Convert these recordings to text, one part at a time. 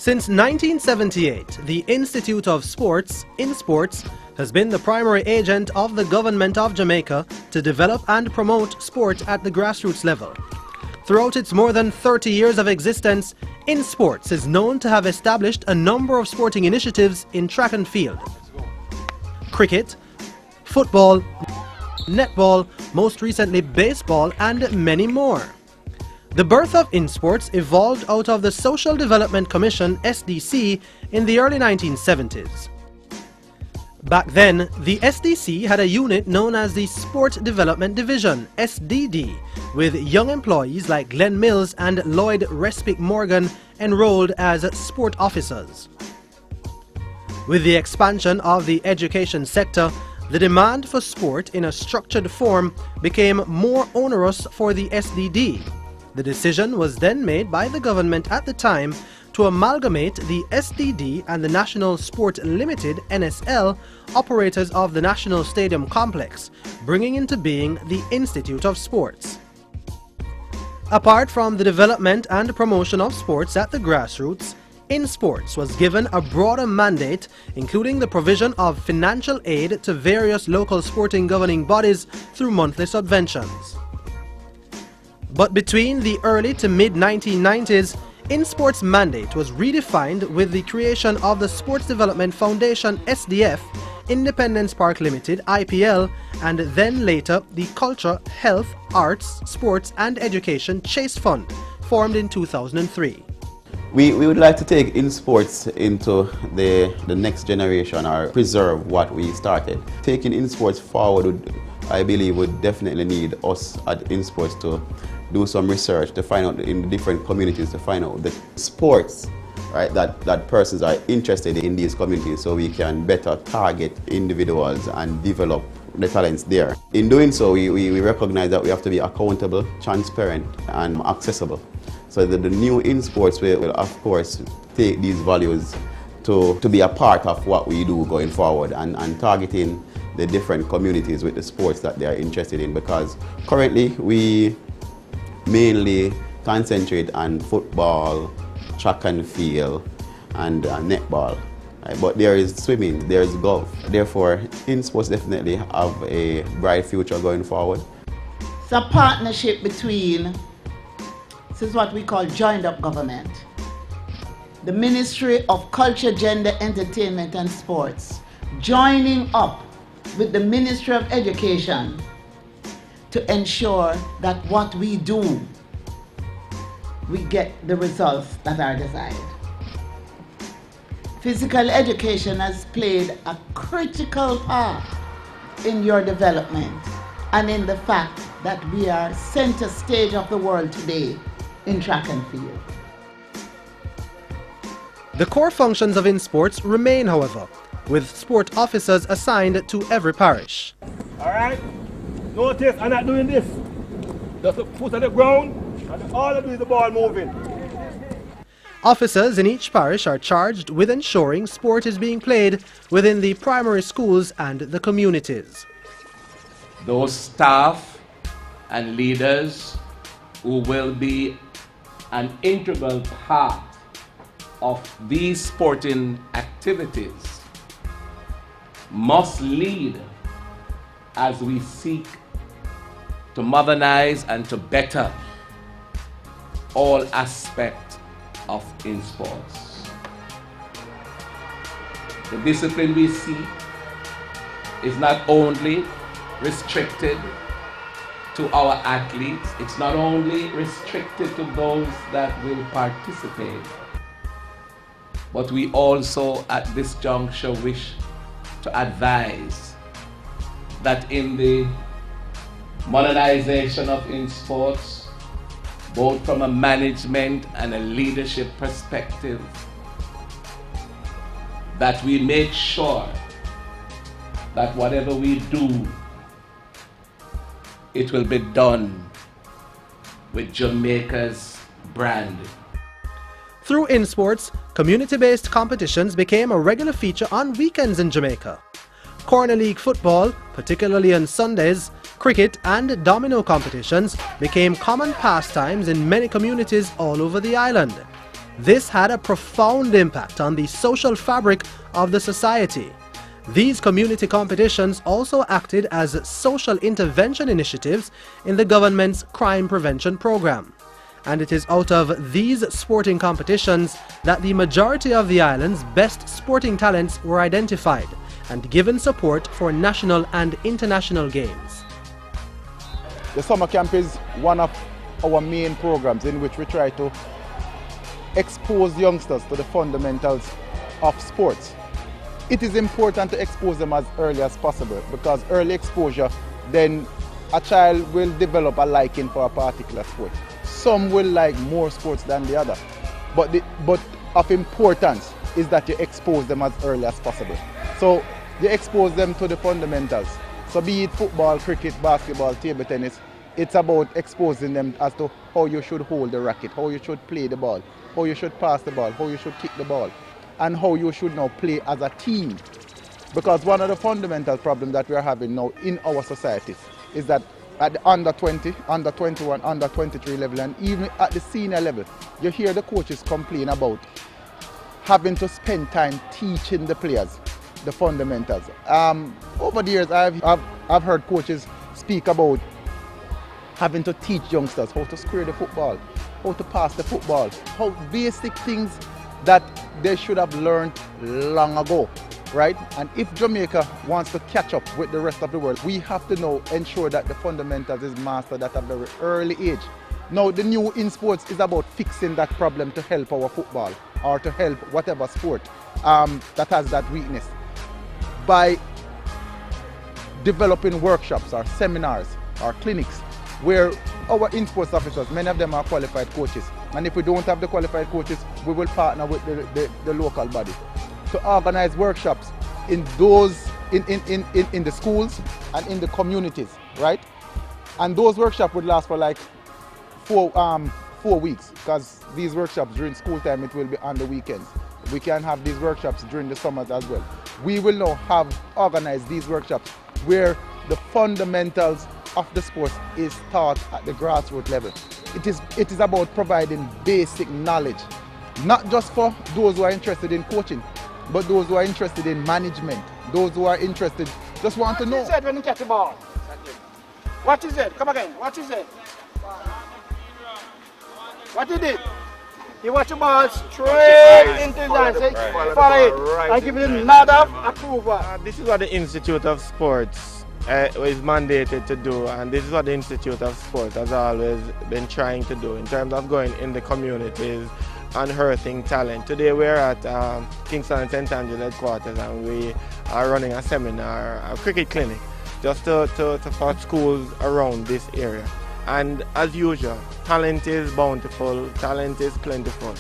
Since 1978, the Institute of Sports, INSPORTS, has been the primary agent of the government of Jamaica to develop and promote sport at the grassroots level. Throughout its more than 30 years of existence, INSPORTS is known to have established a number of sporting initiatives in track and field, cricket, football, netball, most recently baseball, and many more. The birth of INSPORTS evolved out of the Social Development Commission (SDC) in the early 1970s. Back then, the SDC had a unit known as the Sport Development Division (SDD), with young employees like Glenn Mills and Lloyd Respic Morgan enrolled as sport officers. With the expansion of the education sector, the demand for sport in a structured form became more onerous for the SDD. The decision was then made by the government at the time to amalgamate the SDD and the National Sport Limited (NSL) operators of the National Stadium Complex, bringing into being the Institute of Sports. Apart from the development and promotion of sports at the grassroots, INSPORTS was given a broader mandate, including the provision of financial aid to various local sporting governing bodies through monthly subventions. But between the early to mid-1990s, INSPORTS' mandate was redefined with the creation of the Sports Development Foundation (SDF), Independence Park Limited (IPL), and then later the Culture, Health, Arts, Sports and Education Chase Fund, formed in 2003. We would like to take INSPORTS into the next generation, or preserve what we started. Taking INSPORTS forward, I believe, would definitely need us at INSPORTS to do some research to find out in the different communities, to find out the sports, right, that persons are interested in these communities, so we can better target individuals and develop the talents there. In doing so, we recognize that we have to be accountable, transparent and accessible. So the new INSPORTS will of course take these values to be a part of what we do going forward, and targeting the different communities with the sports that they are interested in, because currently we mainly concentrate on football, track and field and netball. Right? But there is swimming, there is golf. Therefore, INSPORTS definitely have a bright future going forward. It's a partnership between, this is what we call joined up government, the Ministry of Culture, Gender, Entertainment and Sports, joining up with the Ministry of Education to ensure that what we do, we get the results that are desired. Physical education has played a critical part in your development and in the fact that we are center stage of the world today in track and field. The core functions of INSPORTS remain, however, with sport officers assigned to every parish. Alright, notice I'm not doing this. Just the foot on the ground, and all I do is the ball moving. Officers in each parish are charged with ensuring sport is being played within the primary schools and the communities. Those staff and leaders who will be an integral part of these sporting activities must lead as we seek to modernize and to better all aspects of INSPORTS. The discipline we seek is not only restricted to our athletes, it's not only restricted to those that will participate, but we also at this juncture wish to advise that in the modernization of INSPORTS, both from a management and a leadership perspective, that we make sure that whatever we do, it will be done with Jamaica's brand. Through INSPORTS, community-based competitions became a regular feature on weekends in Jamaica. Corner League football, particularly on Sundays, cricket and domino competitions became common pastimes in many communities all over the island. This had a profound impact on the social fabric of the society. These community competitions also acted as social intervention initiatives in the government's crime prevention program. And it is out of these sporting competitions that the majority of the island's best sporting talents were identified and given support for national and international games. The summer camp is one of our main programs in which we try to expose youngsters to the fundamentals of sports. It is important to expose them as early as possible, because early exposure, then a child will develop a liking for a particular sport. Some will like more sports than the other, but of importance is that you expose them as early as possible. So you expose them to the fundamentals. So be it football, cricket, basketball, table tennis, it's about exposing them as to how you should hold the racket, how you should play the ball, how you should pass the ball, how you should kick the ball, and how you should now play as a team. Because one of the fundamental problems that we are having now in our society is that at the under 20, under 21, under 23 level, and even at the senior level, you hear the coaches complain about having to spend time teaching the players the fundamentals. Over the years, I've heard coaches speak about having to teach youngsters how to square the football, how to pass the football, how basic things that they should have learned long ago, right? And if Jamaica wants to catch up with the rest of the world, we have to now ensure that the fundamentals is mastered at a very early age. Now, the new INSPORTS is about fixing that problem to help our football or to help whatever sport that has that weakness by developing workshops or seminars or clinics where our INSPORTS officers, many of them are qualified coaches. And if we don't have the qualified coaches, we will partner with the local body to organize workshops in those in the schools and in the communities, right? And those workshops would last for like 4 weeks, because these workshops during school time, it will be on the weekends. We can have these workshops during the summers as well. We will now have organized these workshops where the fundamentals of the sports is taught at the grassroots level. It is about providing basic knowledge, not just for those who are interested in coaching, but those who are interested in management, those who are interested, just want to know. What is it when you catch the ball? What is it? Come again. What is it? What you did? You watch the ball straight into his hands, follow it, and give it a nod of approval. This is what the Institute of Sports is mandated to do, and this is what the Institute of Sports has always been trying to do in terms of going in the communities, unearthing talent. Today we're at Kingston and St. Andrews headquarters, and we are running a seminar, a cricket clinic, just for schools around this area. And as usual, talent is bountiful, talent is plentiful.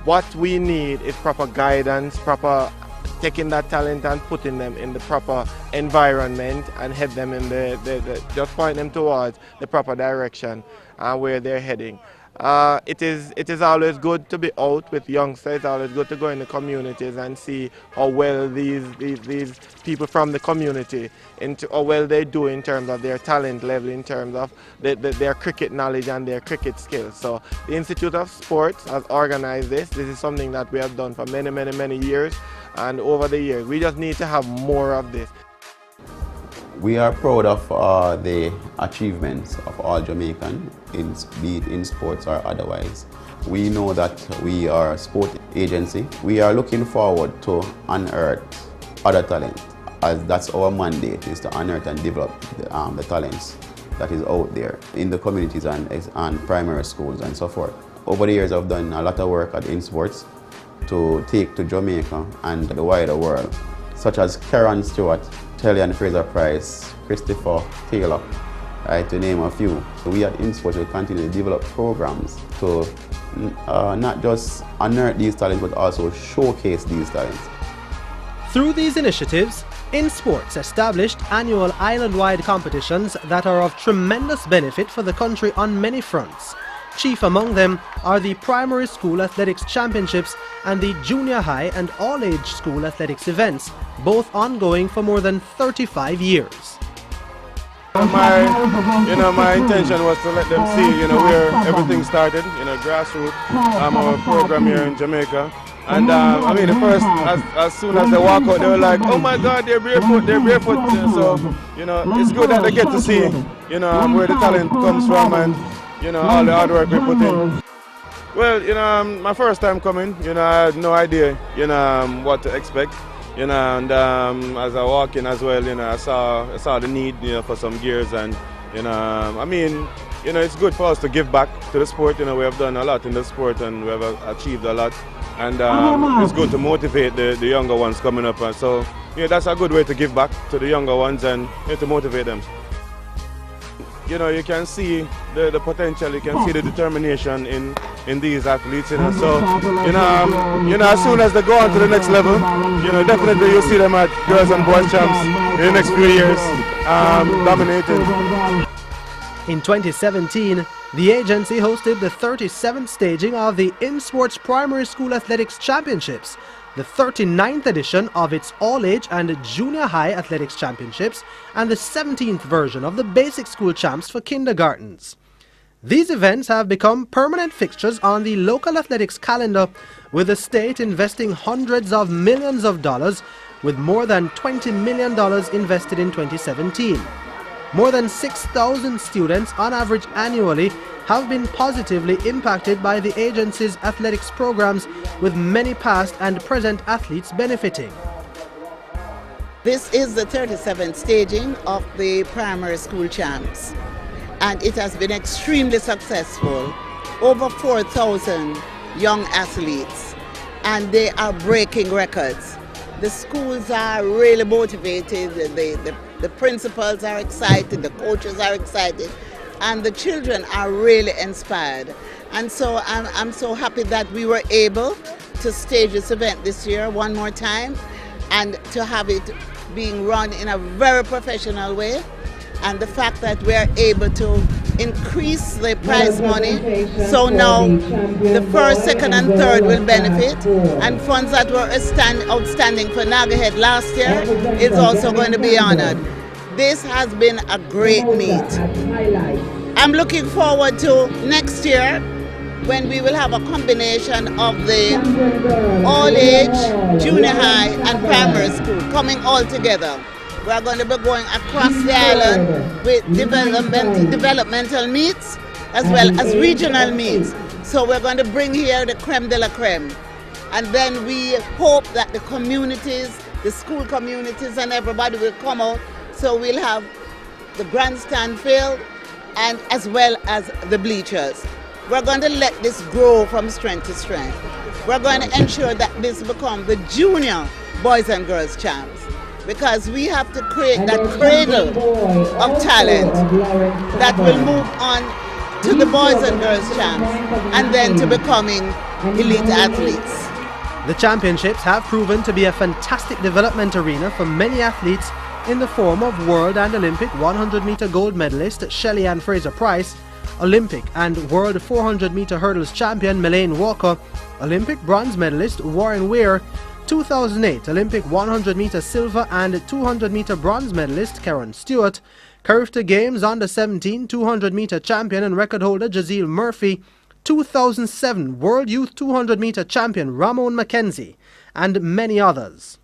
What we need is proper guidance, proper taking that talent and putting them in the proper environment and head them in just point them towards the proper direction and where they're heading. It is always good to be out with youngsters. It's always good to go in the communities and see how well these people from the community, how well they do in terms of their talent level, in terms of their cricket knowledge and their cricket skills. So the Institute of Sports has organized this. This is something that we have done for many years, and over the years we just need to have more of this. We are proud of the achievements of all Jamaicans, be it in sports or otherwise. We know that we are a sport agency. We are looking forward to unearth other talent, as that's our mandate, is to unearth and develop the talents that is out there in the communities and primary schools and so forth. Over the years, I've done a lot of work at INSPORTS to take to Jamaica and the wider world, such as Karen Stewart, Tellian Fraser Price, Christopher Taylor, right, to name a few. We at INSPORTS will continue to develop programs to not just unearth these talents, but also showcase these talents. Through these initiatives, INSPORTS established annual island-wide competitions that are of tremendous benefit for the country on many fronts. Chief among them are the Primary School Athletics Championships and the Junior High and All-Age School Athletics events, both ongoing for more than 35 years. My intention was to let them see, where everything started, grassroots, our program here in Jamaica. And the first, as soon as they walk out, they were like, oh my God, they're barefoot, they're barefoot. So, it's good that they get to see, where the talent comes from and, all the hard work we put in. Well, my first time coming, I had no idea, what to expect. And as I walk in as well, I saw the need, for some gears, and it's good for us to give back to the sport. We have done a lot in the sport and we have achieved a lot, and it's good to motivate the younger ones coming up. And so that's a good way to give back to the younger ones and to motivate them. You can see the potential, you can see the determination in these athletes, So, as soon as they go on to the next level, definitely you'll see them at girls and boys champs in the next few years, dominating. In 2017, the agency hosted the 37th staging of the INSPORTS Primary School Athletics Championships, the 39th edition of its all-age and junior high athletics championships, and the 17th version of the basic school champs for kindergartens. These events have become permanent fixtures on the local athletics calendar, with the state investing hundreds of millions of dollars, with more than $20 million invested in 2017. More than 6,000 students on average annually have been positively impacted by the agency's athletics programs, with many past and present athletes benefiting. This is the 37th staging of the primary school champs, and it has been extremely successful. Over 4,000 young athletes, and they are breaking records. The schools are really motivated, the principals are excited, the coaches are excited, and the children are really inspired. And so I'm so happy that we were able to stage this event this year one more time, and to have it being run in a very professional way. And the fact that we're able to increase the prize money, so now the first, second and third will benefit, and funds that were outstanding for Nagahead last year is also going to be honored. This has been a great meet. I'm looking forward to next year, when we will have a combination of the all-age, junior high and primary school coming all together. We are going to be going across the island with developmental meets as well as regional meets. So we're going to bring here the creme de la creme. And then we hope that the communities, the school communities and everybody will come out. So we'll have the grandstand filled, and as well as the bleachers. We're going to let this grow from strength to strength. We're going to ensure that this becomes the junior boys and girls champs, because we have to create that cradle of talent that will move on to the boys and girls champs and then to becoming elite athletes. The championships have proven to be a fantastic development arena for many athletes, in the form of world and Olympic 100-meter gold medalist Shelly Ann Fraser-Price, Olympic and world 400-meter hurdles champion Melaine Walker, Olympic bronze medalist Warren Weir, 2008 Olympic 100-meter silver and 200-meter bronze medalist Karen Stewart, Carifta Games under-17 200-meter champion and record holder Jazeel Murphy, 2007 World Youth 200-meter champion Ramon McKenzie, and many others.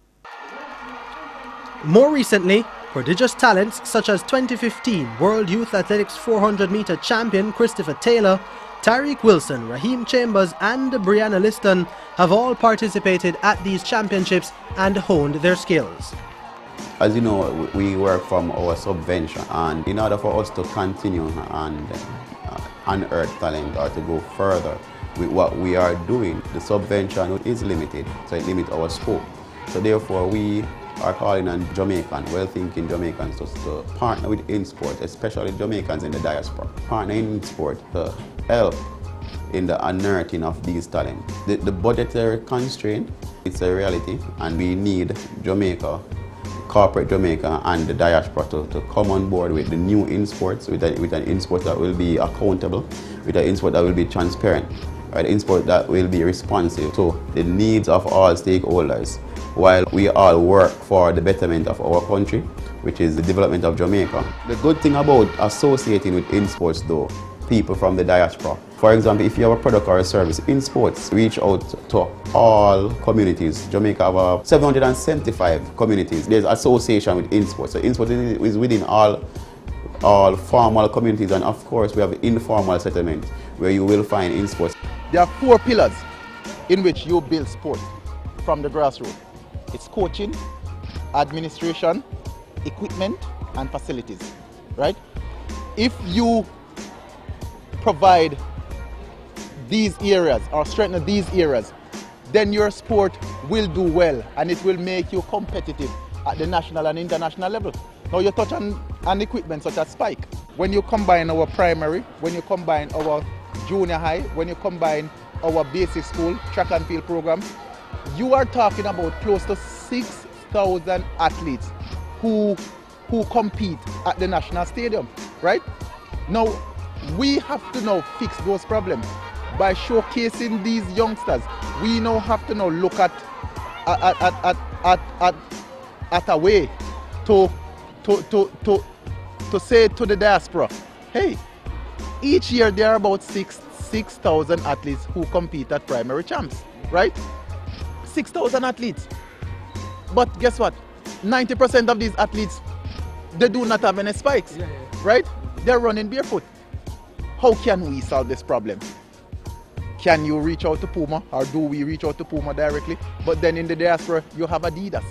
More recently, prodigious talents such as 2015 World Youth Athletics 400-meter champion Christopher Taylor, Tyreek Wilson, Raheem Chambers and Brianna Liston have all participated at these championships and honed their skills. As you know, we work from our subvention, and in order for us to continue and unearth talent or to go further with what we are doing, the subvention is limited, so it limits our scope. So therefore we are calling on Jamaican, well-thinking Jamaicans to partner with INSPORTS, especially Jamaicans in the diaspora. Partner in INSPORTS to help in the unearthing of these talents. The budgetary constraint, it's a reality, and we need Jamaica, corporate Jamaica and the diaspora to come on board with the new INSPORTS, with an INSPORTS that will be accountable, with an INSPORTS that will be transparent, an INSPORTS that will be responsive to the needs of all stakeholders. While we all work for the betterment of our country, which is the development of Jamaica. The good thing about associating with INSPORTS though, people from the diaspora. For example, if you have a product or a service, INSPORTS reach out to all communities. Jamaica have 775 communities. There's association with INSPORTS. So INSPORTS is within all formal communities, and of course we have informal settlement where you will find INSPORTS. There are 4 pillars in which you build sport from the grassroots. It's coaching, administration, equipment, and facilities, right? If you provide these areas or strengthen these areas, then your sport will do well and it will make you competitive at the national and international level. Now you touch on equipment such as spike. When you combine our primary, when you combine our junior high, when you combine our basic school track and field programs, you are talking about close to 6,000 athletes who compete at the national stadium, right? Now, we have to now fix those problems by showcasing these youngsters. We now have to now look at a way to say to the diaspora, hey, each year there are about 6,000 athletes who compete at primary champs, right? 6,000 athletes. But guess what? 90% of these athletes, they do not have any spikes, right? They're running barefoot. How can we solve this problem? Can you reach out to Puma, or do we reach out to Puma directly? But then in the diaspora, you have Adidas,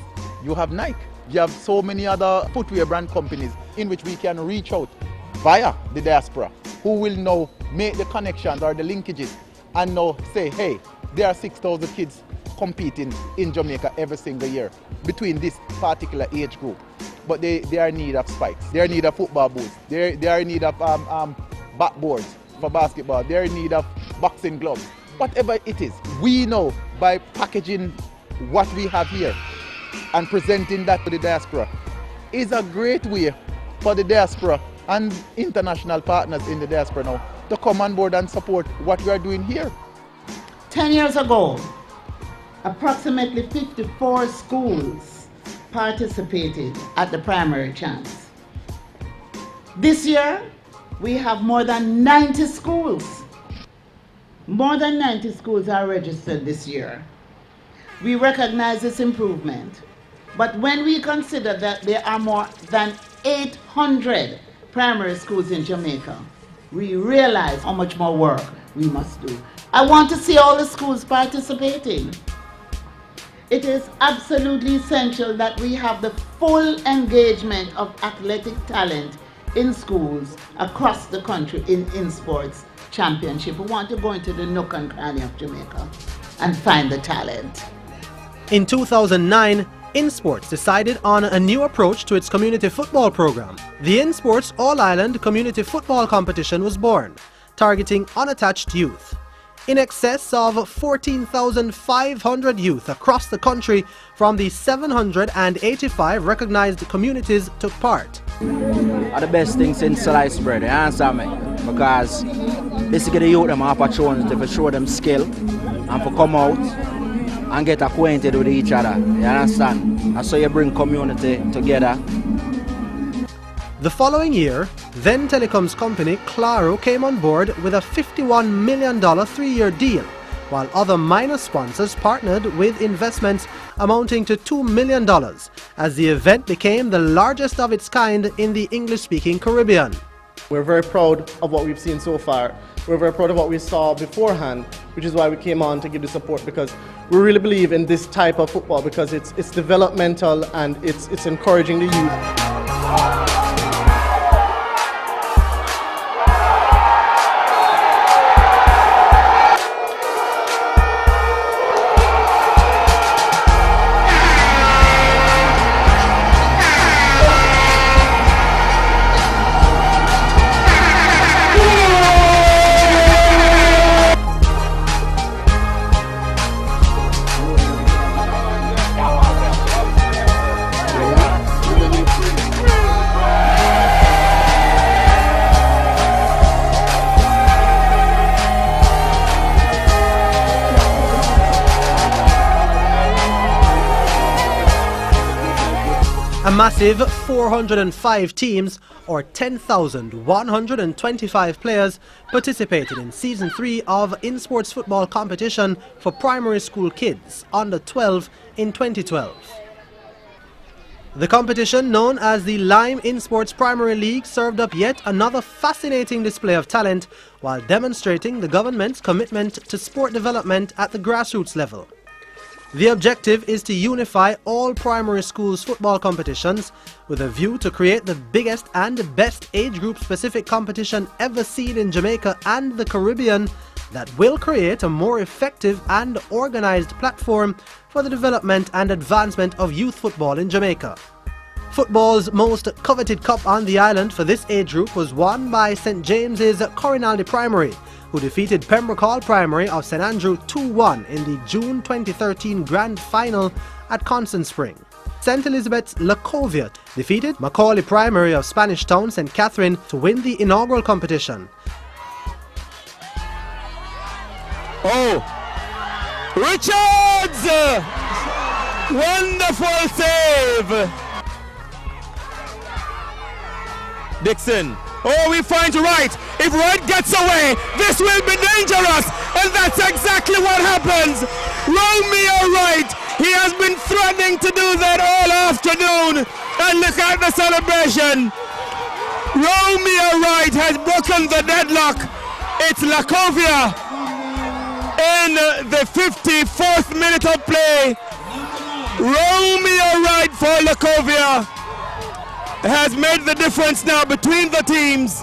you have Nike, you have so many other footwear brand companies in which we can reach out via the diaspora, who will now make the connections or the linkages and now say, hey, there are 6,000 kids competing in Jamaica every single year between this particular age group. But they are in need of spikes, they are in need of football boots, they are in need of backboards for basketball, they are in need of boxing gloves, whatever it is. We know by packaging what we have here and presenting that to the diaspora is a great way for the diaspora and international partners in the diaspora now to come on board and support what we are doing here. 10 years ago, approximately 54 schools participated at the primary champs. This year, we have more than 90 schools. More than 90 schools are registered this year. We recognize this improvement, but when we consider that there are more than 800 primary schools in Jamaica, we realize how much more work we must do. I want to see all the schools participating. It is absolutely essential that we have the full engagement of athletic talent in schools across the country in INSPORTS Championship. We want to go into the nook and cranny of Jamaica and find the talent. In 2009, INSPORTS decided on a new approach to its community football program. The INSPORTS All-Island Community Football Competition was born, targeting unattached youth. In excess of 14,500 youth across the country from the 785 recognized communities took part. Are the best thing since sliced bread, you understand me? Because this is give the youth them opportunity to show them skill and to come out and get acquainted with each other, you understand? And so you bring community together. The following year, then telecoms company Claro came on board with a $51 million 3-year deal, while other minor sponsors partnered with investments amounting to $2 million, as the event became the largest of its kind in the English-speaking Caribbean. We're very proud of what we've seen so far. We're very proud of what we saw beforehand, which is why we came on to give the support, because we really believe in this type of football, because it's developmental and it's encouraging the youth. A massive 405 teams, or 10,125 players, participated in Season 3 of INSPORTS football competition for primary school kids under 12 in 2012. The competition, known as the Lime INSPORTS Primary League, served up yet another fascinating display of talent while demonstrating the government's commitment to sport development at the grassroots level. The objective is to unify all primary schools' football competitions with a view to create the biggest and best age group specific competition ever seen in Jamaica and the Caribbean that will create a more effective and organized platform for the development and advancement of youth football in Jamaica. Football's most coveted cup on the island for this age group was won by St. James's Corinaldi Primary, who defeated Pembroke Hall Primary of St. Andrew 2-1 in the June 2013 Grand Final at Constant Spring. St. Elizabeth's Lacovia defeated Macaulay Primary of Spanish Town St. Catherine to win the inaugural competition. Oh, Richards! Wonderful save! Dixon. Oh, he finds Wright. If Wright gets away, this will be dangerous. And that's exactly what happens. Romeo Wright, he has been threatening to do that all afternoon. And look at the celebration. Romeo Wright has broken the deadlock. It's Lacovia in the 54th minute of play. Romeo Wright for Lacovia has made the difference now between the teams.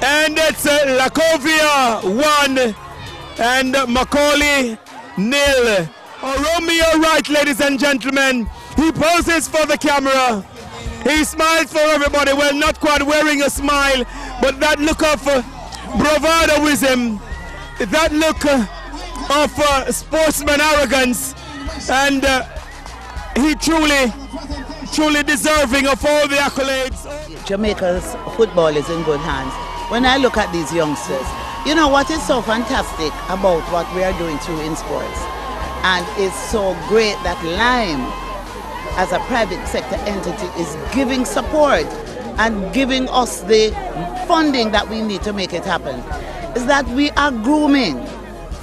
And it's Lacovia 1 and Macaulay 0. Romeo Wright, ladies and gentlemen, he poses for the camera. He smiles for everybody. Well, not quite wearing a smile, but that look of bravadoism, that look of sportsman arrogance, and he truly deserving of all the accolades. Jamaica's football is in good hands. When I look at these youngsters, you know what is so fantastic about what we are doing through INSPORTS, and it's so great that Lime, as a private sector entity, is giving support and giving us the funding that we need to make it happen, is that we are grooming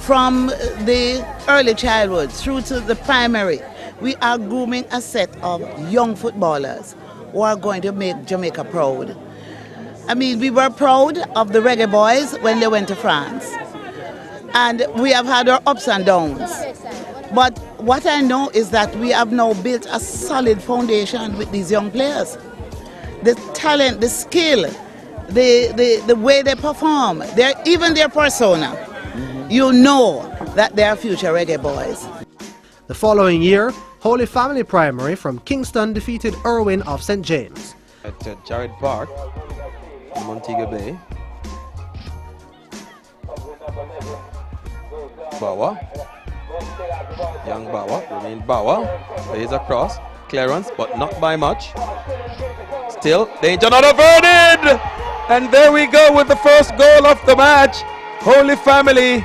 from the early childhood through to the primary. We are grooming a set of young footballers who are going to make Jamaica proud. I mean, we were proud of the Reggae Boys when they went to France. And we have had our ups and downs. But what I know is that we have now built a solid foundation with these young players. The talent, the skill, the way they perform, even their persona. You know that they are future Reggae Boys. The following year, Holy Family Primary from Kingston defeated Irwin of St. James. At Jared Park in Montego Bay. Bawa. Young Bawa, remain Bawa. Plays across. Clearance, but not by much. Still, danger not averted! And there we go with the first goal of the match. Holy Family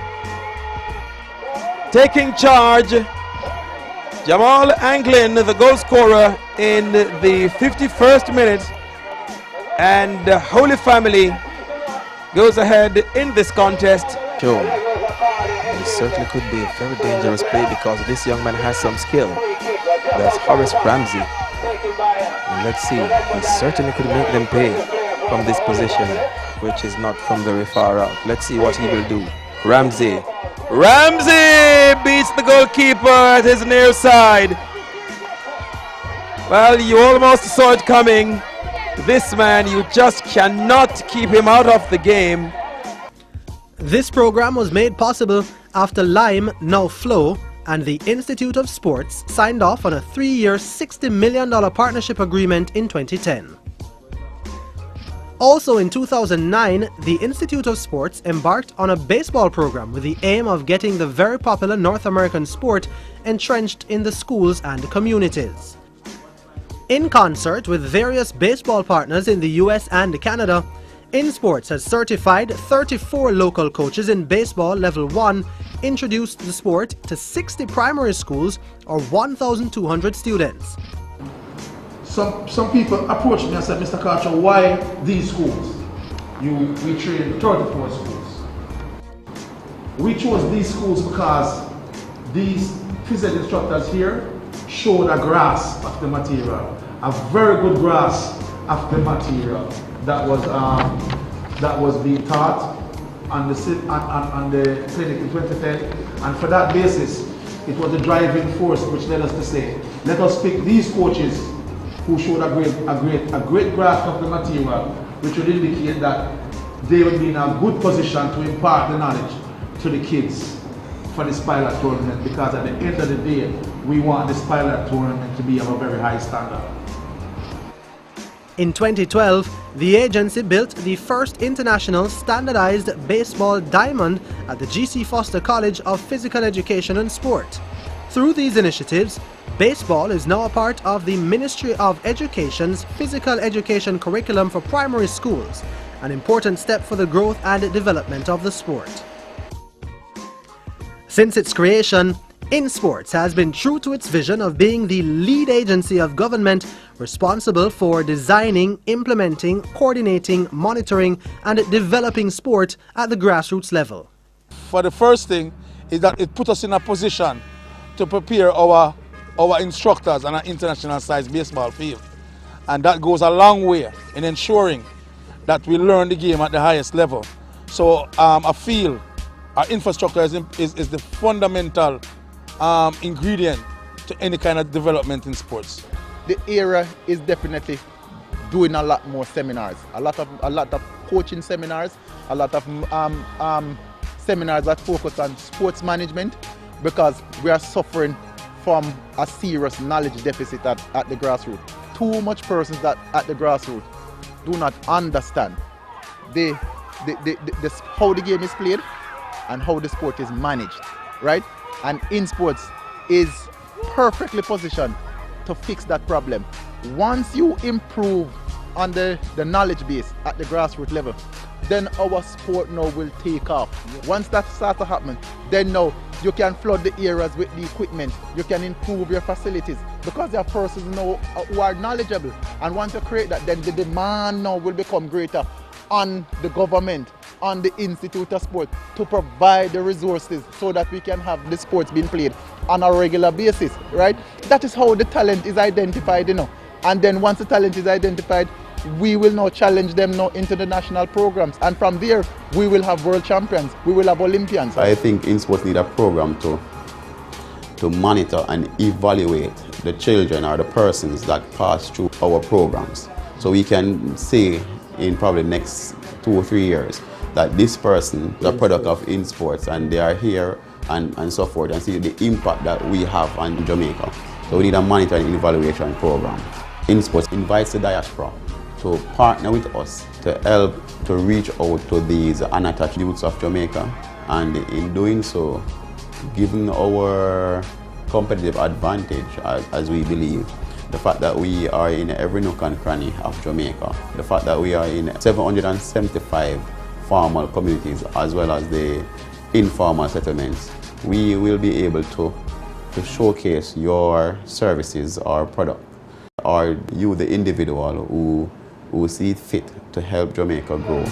taking charge. Jamal Anglin, the goal scorer in the 51st minute, and Holy Family goes ahead in this contest. Sure, it certainly could be a very dangerous play because this young man has some skill. That's Horace Ramsey. And let's see, he certainly could make them pay from this position, which is not from very far out. Let's see what he will do. Ramsey beats the goalkeeper at his near side. Well, you almost saw it coming. This man, you just cannot keep him out of the game. This program was made possible after Lime, now Flow, and the Institute of Sports signed off on a 3-year $60 million partnership agreement in 2010. Also in 2009, the Institute of Sports embarked on a baseball program with the aim of getting the very popular North American sport entrenched in the schools and communities. In concert with various baseball partners in the US and Canada, INSPORTS has certified 34 local coaches in baseball level 1, introduced the sport to 60 primary schools or 1,200 students. some people approached me and said, Mr. Carter, why these schools? We train 34 schools. We chose these schools because these physical instructors here showed a grasp of the material, a very good grasp of the material that was being taught on the clinic in 2010, and for that basis, it was the driving force which led us to say, let us pick these coaches who showed a great grasp of the material, which would indicate that they would be in a good position to impart the knowledge to the kids for this pilot tournament, because at the end of the day, we want this pilot tournament to be of a very high standard. In 2012, the agency built the first international standardized baseball diamond at the G.C. Foster College of Physical Education and Sport. Through these initiatives, baseball is now a part of the Ministry of Education's physical education curriculum for primary schools, an important step for the growth and development of the sport. Since its creation, INSPORTS has been true to its vision of being the lead agency of government responsible for designing, implementing, coordinating, monitoring and developing sport at the grassroots level. For the first thing is that it put us in a position to prepare our instructors on an international sized baseball field. And that goes a long way in ensuring that we learn the game at the highest level. So I feel our infrastructure is the fundamental ingredient to any kind of development in sports. The era is definitely doing a lot more seminars, a lot of coaching seminars, a lot of seminars that focus on sports management, because we are suffering from a serious knowledge deficit at the grassroots. Too much persons that at the grassroots do not understand how the game is played and how the sport is managed, right? And INSPORTS is perfectly positioned to fix that problem. Once you improve on the knowledge base at the grassroots level, then our sport now will take off. Once that starts to happen, then now you can flood the areas with the equipment, you can improve your facilities, because there are persons now who are knowledgeable. And once you create that, then the demand now will become greater on the government, on the Institute of Sport, to provide the resources so that we can have the sports being played on a regular basis, right? That is how the talent is identified, you know. And then once the talent is identified, we will now challenge them now into the national programs. And from there, we will have world champions, we will have Olympians. I think INSPORTS need a program to monitor and evaluate the children or the persons that pass through our programs. So we can say in probably the next 2 or 3 years that this person is a product of INSPORTS and they are here and so forth, and see the impact that we have on Jamaica. So we need a monitoring and evaluation program. INSPORTS invites the diaspora to partner with us to help to reach out to these unattached youths of Jamaica, and in doing so, given our competitive advantage as we believe, the fact that we are in every nook and cranny of Jamaica, the fact that we are in 775 formal communities as well as the informal settlements, we will be able to showcase your services or product, or you, the individual who see fit to help Jamaica grow.